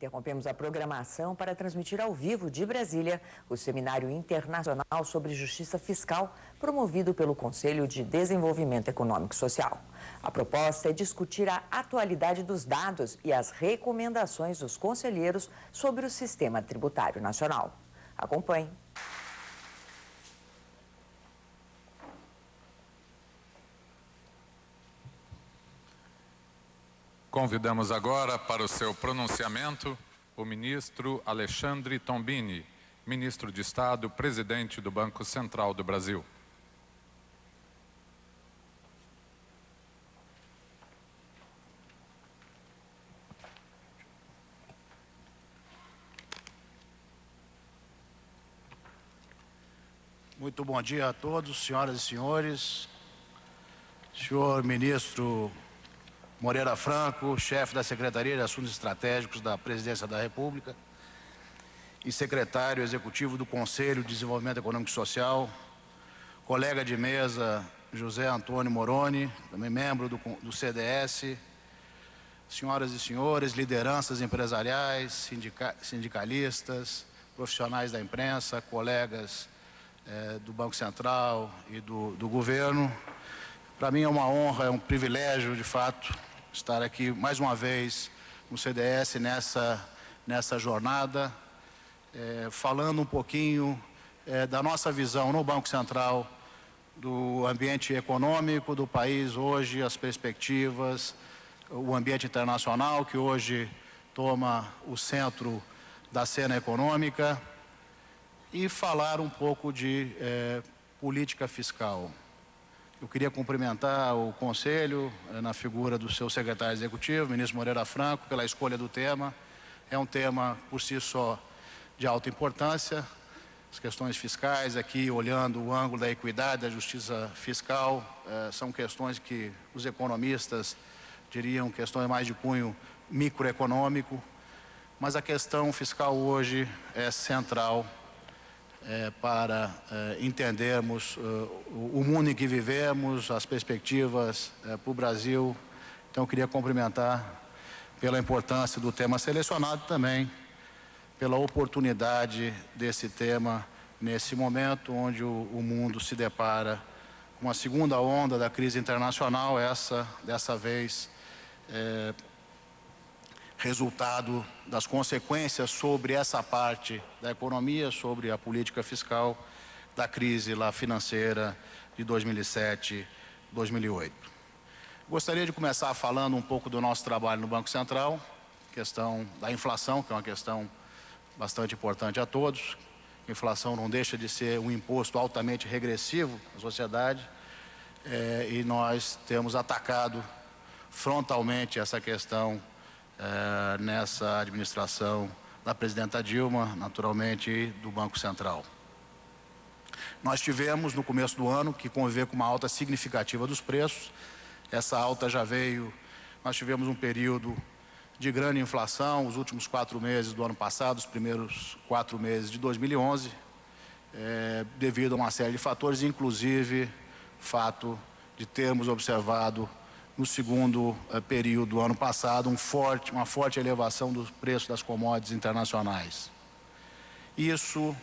Interrompemos a programação para transmitir ao vivo de Brasília o Seminário Internacional sobre Justiça Fiscal, promovido pelo Conselho de Desenvolvimento Econômico e Social. A proposta é discutir a atualidade dos dados e as recomendações dos conselheiros sobre o sistema tributário nacional. Acompanhe. Convidamos agora para o seu pronunciamento o ministro Alexandre Tombini, ministro de Estado, presidente do Banco Central do Brasil. Muito bom dia a todos, senhoras e senhores. Senhor ministro Moreira Franco, chefe da Secretaria de Assuntos Estratégicos da Presidência da República e secretário executivo do Conselho de Desenvolvimento Econômico e Social, colega de mesa José Antônio Moroni, também membro do CDS, senhoras e senhores, lideranças empresariais, sindicalistas, profissionais da imprensa, colegas do Banco Central e do governo. Para mim é uma honra, é um privilégio, de fato, estar aqui mais uma vez no CDS nessa jornada, falando um pouquinho da nossa visão no Banco Central, do ambiente econômico do país hoje, as perspectivas, o ambiente internacional que hoje toma o centro da cena econômica e falar um pouco de política fiscal. Eu queria cumprimentar o Conselho, na figura do seu secretário executivo, ministro Moreira Franco, pela escolha do tema. É um tema, por si só, de alta importância. As questões fiscais, aqui olhando o ângulo da equidade, da justiça fiscal, são questões que os economistas diriam questões mais de cunho microeconômico, mas a questão fiscal hoje é central para entendermos o mundo em que vivemos, as perspectivas para o Brasil. Então, eu queria cumprimentar pela importância do tema selecionado, também pela oportunidade desse tema nesse momento onde o mundo se depara com uma segunda onda da crise internacional, dessa vez resultado das consequências sobre essa parte da economia, sobre a política fiscal da crise lá financeira de 2007, 2008. Gostaria de começar falando um pouco do nosso trabalho no Banco Central, questão da inflação, que é uma questão bastante importante a todos. A inflação não deixa de ser um imposto altamente regressivo à sociedade, e nós temos atacado frontalmente essa questão nessa administração da presidenta Dilma, naturalmente, e do Banco Central. Nós tivemos, no começo do ano, que conviver com uma alta significativa dos preços. Essa alta já veio, nós tivemos um período de grande inflação, os últimos 4 meses do ano passado, os primeiros 4 meses de 2011, devido a uma série de fatores, inclusive o fato de termos observado no segundo período do ano passado uma forte elevação dos preços das commodities internacionais. Isso,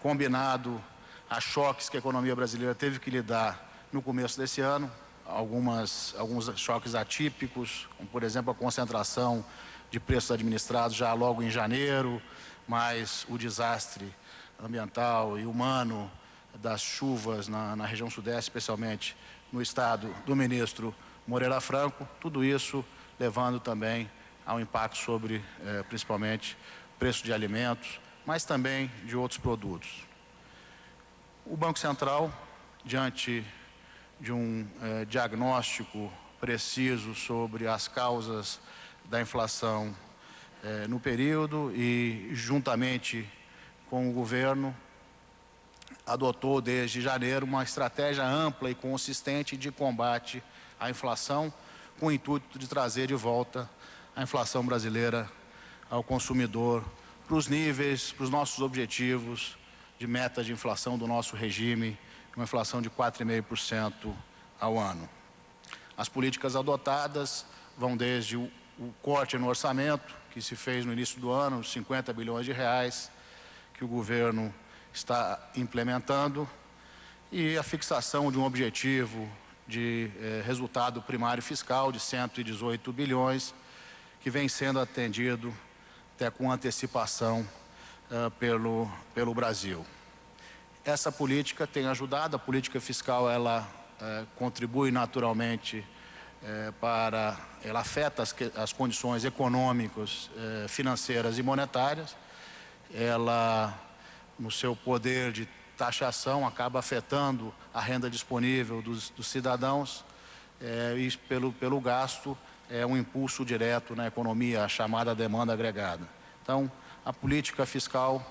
combinado a choques que a economia brasileira teve que lidar no começo desse ano, alguns choques atípicos, como por exemplo a concentração de preços administrados já logo em janeiro, mas o desastre ambiental e humano das chuvas na região sudeste, especialmente no estado do ministro Moreira Franco, tudo isso levando também ao impacto sobre, principalmente, preço de alimentos, mas também de outros produtos. O Banco Central, diante de um diagnóstico preciso sobre as causas da inflação no período e, juntamente com o governo, adotou desde janeiro uma estratégia ampla e consistente de combate à inflação, com o intuito de trazer de volta a inflação brasileira ao consumidor, para os níveis, para os nossos objetivos de meta de inflação do nosso regime, uma inflação de 4,5% ao ano. As políticas adotadas vão desde o corte no orçamento, que se fez no início do ano, 50 bilhões de reais, que o governo está implementando, e a fixação de um objetivo de resultado primário fiscal de 118 bilhões, que vem sendo atendido até com antecipação pelo Brasil. Essa política tem ajudado, a política fiscal ela contribui naturalmente ela afeta as condições econômicas, financeiras e monetárias. Ela, no seu poder de taxação, acaba afetando a renda disponível dos cidadãos e pelo gasto um impulso direto na economia, a chamada demanda agregada. Então, a política fiscal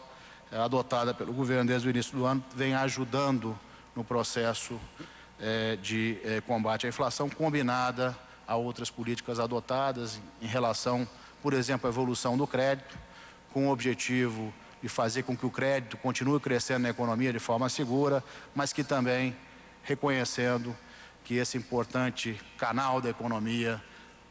adotada pelo governo desde o início do ano vem ajudando no processo de combate à inflação, combinada a outras políticas adotadas em relação, por exemplo, à evolução do crédito, com o objetivo de fazer com que o crédito continue crescendo na economia de forma segura, mas que também reconhecendo que esse importante canal da economia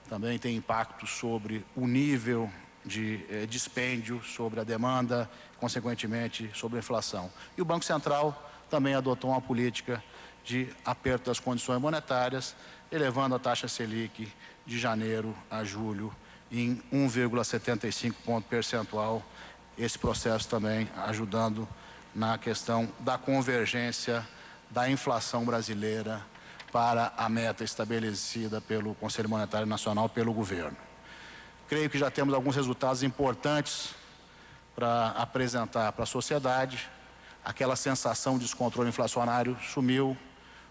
também tem impacto sobre o nível de dispêndio, sobre a demanda, consequentemente sobre a inflação. E o Banco Central também adotou uma política de aperto das condições monetárias, elevando a taxa Selic de janeiro a julho em 1,75 ponto percentual. Esse processo também ajudando na questão da convergência da inflação brasileira para a meta estabelecida pelo Conselho Monetário Nacional, pelo governo. Creio que já temos alguns resultados importantes para apresentar para a sociedade. Aquela sensação de descontrole inflacionário sumiu.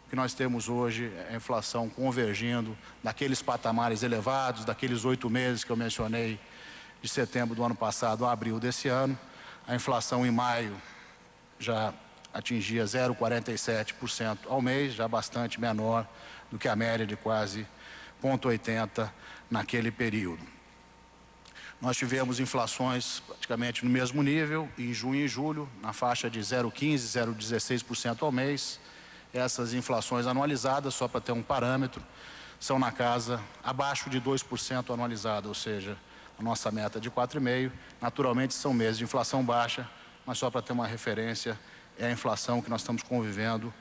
O que nós temos hoje é a inflação convergindo daqueles patamares elevados, daqueles 8 meses que eu mencionei, de setembro do ano passado a abril desse ano. A inflação em maio já atingia 0,47% ao mês, já bastante menor do que a média de quase 0,80% naquele período. Nós tivemos inflações praticamente no mesmo nível, em junho e julho, na faixa de 0,15%, 0,16% ao mês. Essas inflações anualizadas, só para ter um parâmetro, são na casa abaixo de 2% anualizada, ou seja, a nossa meta de 4,5%. Naturalmente são meses de inflação baixa, mas só para ter uma referência, é a inflação que nós estamos convivendo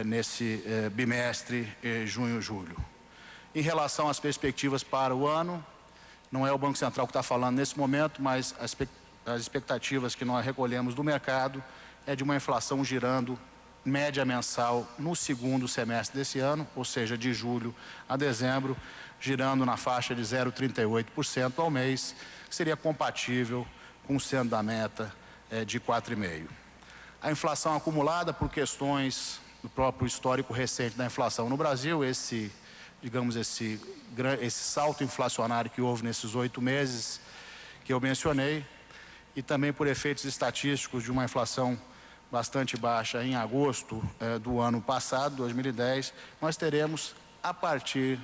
nesse bimestre, junho e julho. Em relação às perspectivas para o ano, não é o Banco Central que está falando nesse momento, mas as expectativas que nós recolhemos do mercado é de uma inflação girando média mensal no segundo semestre desse ano, ou seja, de julho a dezembro, girando na faixa de 0,38% ao mês, que seria compatível com o sendo da meta de 4,5%. A inflação acumulada por questões do próprio histórico recente da inflação no Brasil, esse salto inflacionário que houve nesses 8 meses que eu mencionei, e também por efeitos estatísticos de uma inflação bastante baixa em agosto do ano passado, 2010, nós teremos, a partir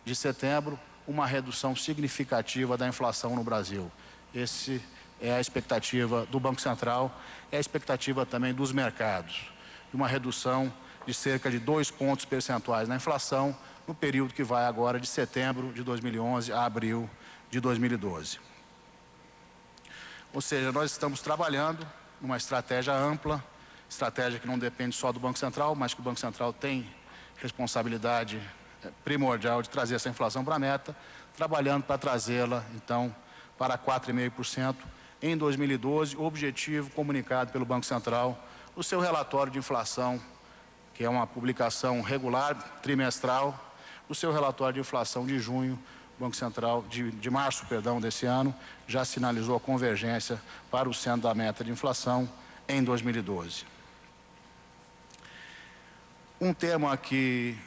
de setembro, uma redução significativa da inflação no Brasil. Essa é a expectativa do Banco Central, é a expectativa também dos mercados, de uma redução de cerca de 2 pontos percentuais na inflação, no período que vai agora de setembro de 2011 a abril de 2012. Ou seja, nós estamos trabalhando numa estratégia ampla, estratégia que não depende só do Banco Central, mas que o Banco Central tem responsabilidade primordial de trazer essa inflação para a meta, trabalhando para trazê-la, então, para 4,5% em 2012, o objetivo comunicado pelo Banco Central no seu relatório de inflação, que é uma publicação regular, trimestral. No seu relatório de inflação de junho, o Banco Central, de março, desse ano, já sinalizou a convergência para o centro da meta de inflação em 2012. Um tema aqui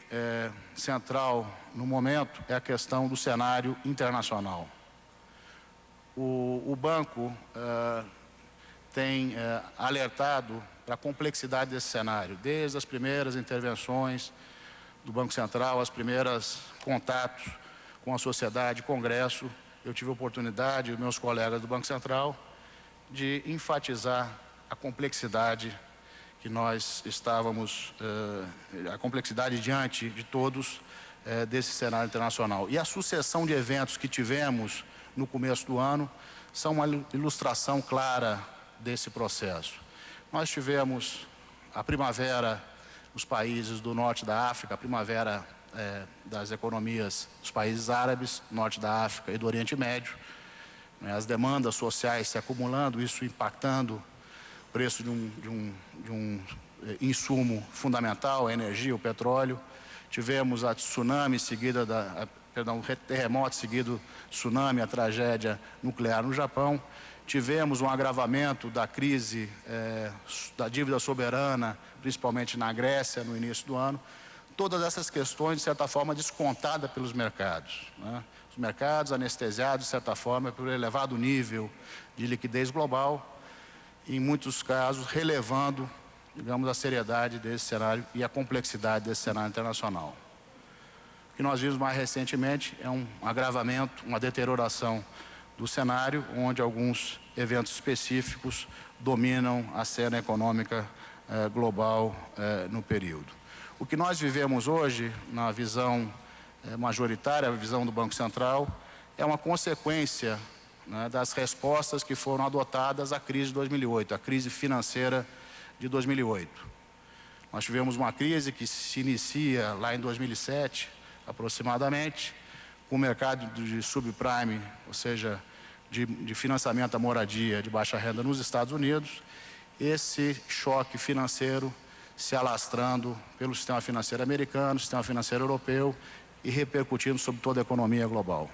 central no momento é a questão do cenário internacional. O banco tem alertado para a complexidade desse cenário, desde as primeiras intervenções do Banco Central, os primeiros contatos com a sociedade, Congresso. Eu tive a oportunidade, e meus colegas do Banco Central, de enfatizar a complexidade que nós estávamos, a complexidade diante de todos desse cenário internacional. E a sucessão de eventos que tivemos no começo do ano são uma ilustração clara desse processo. Nós tivemos a primavera nos países do norte da África, a primavera das economias dos países árabes, norte da África e do Oriente Médio, as demandas sociais se acumulando, isso impactando o preço de um insumo fundamental, a energia, o petróleo. Tivemos a tsunami seguida o terremoto seguido tsunami, a tragédia nuclear no Japão. Tivemos um agravamento da crise da dívida soberana, principalmente na Grécia, no início do ano. Todas essas questões, de certa forma, descontadas pelos mercados, né? Os mercados anestesiados, de certa forma, pelo elevado nível de liquidez global, e, em muitos casos, relevando, digamos, a seriedade desse cenário e a complexidade desse cenário internacional. O que nós vimos mais recentemente é um agravamento, uma deterioração do cenário, onde alguns eventos específicos dominam a cena econômica global no período. O que nós vivemos hoje, na visão majoritária, a visão do Banco Central, é uma consequência, né, das respostas que foram adotadas à crise de 2008, a crise financeira de 2008. Nós tivemos uma crise que se inicia lá em 2007, aproximadamente, com o mercado de subprime, ou seja, de financiamento à moradia de baixa renda nos Estados Unidos, esse choque financeiro se alastrando pelo sistema financeiro americano, sistema financeiro europeu e repercutindo sobre toda a economia global.